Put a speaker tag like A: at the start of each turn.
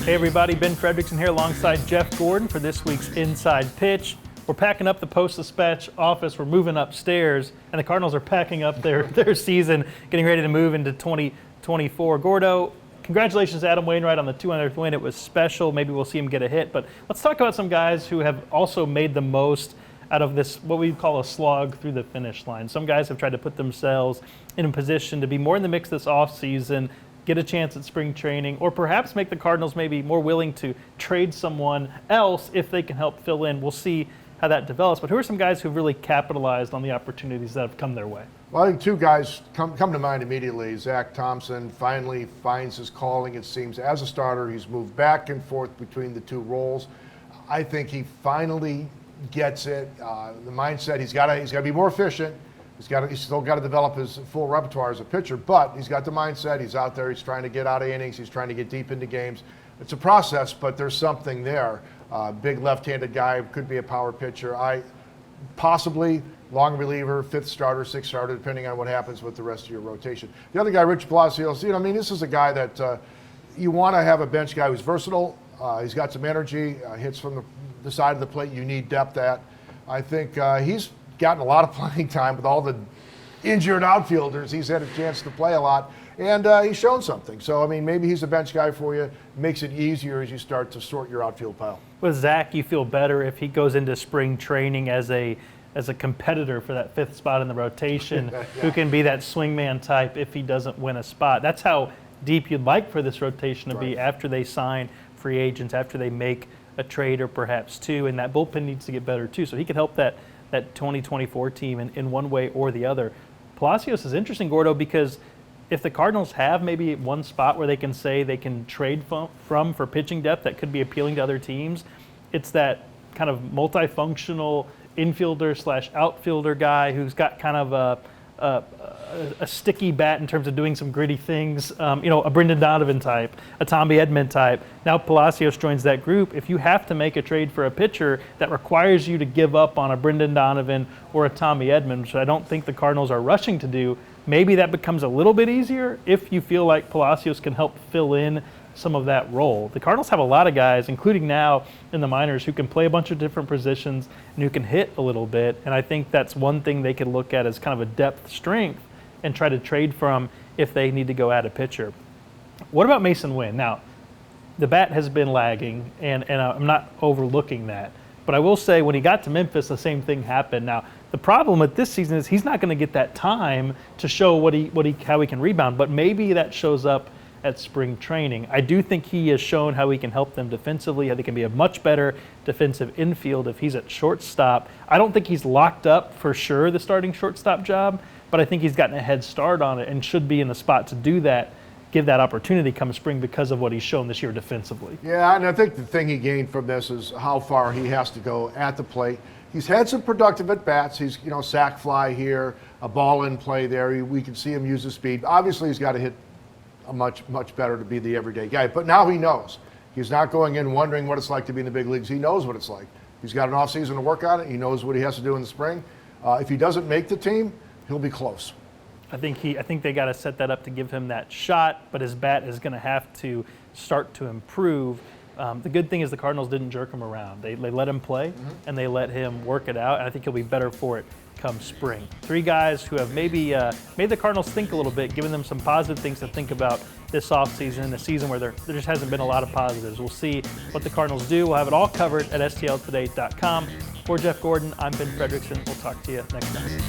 A: Hey everybody, Ben Frederickson here alongside Jeff Gordon for this week's Inside Pitch. We're packing up the Post-Dispatch office, we're moving upstairs, and the Cardinals are packing up their season, getting ready to move into 2024. Gordo, congratulations to Adam Wainwright on the 200th win. It was special. Maybe we'll see him get a hit. But let's talk about some guys who have also made the most out of this, what we call a slog through the finish line. Some guys have tried to put themselves in a position to be more in the mix this offseason, get a chance at spring training, or perhaps make the Cardinals maybe more willing to trade someone else if they can help fill in. We'll see how that develops. But who are some guys who've really capitalized on the opportunities that have come their way?
B: Well, I think two guys come to mind immediately. Zach Thompson finally finds his calling, it seems, as a starter. He's moved back and forth between the two roles. I think he finally gets it. The mindset, he's got to be more efficient. He's still got to develop his full repertoire as a pitcher, but he's got the mindset. He's out there. He's trying to get out of innings. He's trying to get deep into games. It's a process, but there's something there. Big left-handed guy, could be a power pitcher. Possibly long reliever, fifth starter, sixth starter, depending on what happens with the rest of your rotation. The other guy, Rich Palacios, this is a guy that you want to have a bench guy who's versatile. He's got some energy, hits from the side of the plate you need depth at. I think he's gotten a lot of playing time with all the injured outfielders. He's had a chance to play a lot, and he's shown something. So, maybe he's a bench guy for you. Makes it easier as you start to sort your outfield pile.
A: With Zach, you feel better if he goes into spring training as a competitor for that fifth spot in the rotation, yeah, who can be that swingman type if he doesn't win a spot. That's how deep you'd like for this rotation to be after they sign free agents, after they make a trade or perhaps two, and that bullpen needs to get better too. So he could help that 2024 team in one way or the other. Palacios is interesting, Gordo, because if the Cardinals have maybe one spot where they can say they can trade from for pitching depth that could be appealing to other teams, it's that kind of multifunctional infielder / outfielder guy who's got kind of a sticky bat in terms of doing some gritty things, a Brendan Donovan type, a Tommy Edman type. Now Palacios joins that group. If you have to make a trade for a pitcher that requires you to give up on a Brendan Donovan or a Tommy Edman, which I don't think the Cardinals are rushing to do, maybe that becomes a little bit easier if you feel like Palacios can help fill in some of that role. The Cardinals have a lot of guys, including now in the minors, who can play a bunch of different positions and who can hit a little bit. And I think that's one thing they could look at as kind of a depth strength and try to trade from if they need to go add a pitcher. What about Mason Wynn? Now, the bat has been lagging, and I'm not overlooking that. But I will say when he got to Memphis, the same thing happened. Now, the problem with this season is he's not going to get that time to show how he can rebound, but maybe that shows up at spring training. I do think he has shown how he can help them defensively, how they can be a much better defensive infield if he's at shortstop. I don't think he's locked up for sure the starting shortstop job, but I think he's gotten a head start on it and should be in the spot to do that, give that opportunity come spring because of what he's shown this year defensively.
B: Yeah, and I think the thing he gained from this is how far he has to go at the plate. He's had some productive at-bats. He's, sac fly here, a ball in play there. We can see him use his speed. Obviously, he's got to hit a much better to be the everyday guy. But now he knows. He's not going in wondering what it's like to be in the big leagues. He knows what it's like. He's got an offseason to work on it. He knows what he has to do in the spring. If he doesn't make the team, he'll be close.
A: I think they got to set that up to give him that shot, but his bat is going to have to start to improve. The good thing is the Cardinals didn't jerk him around. They let him play, and they let him work it out, and I think he'll be better for it come spring. Three guys who have maybe made the Cardinals think a little bit, given them some positive things to think about this offseason, a season where there just hasn't been a lot of positives. We'll see what the Cardinals do. We'll have it all covered at stltoday.com. For Jeff Gordon, I'm Ben Frederickson. We'll talk to you next time.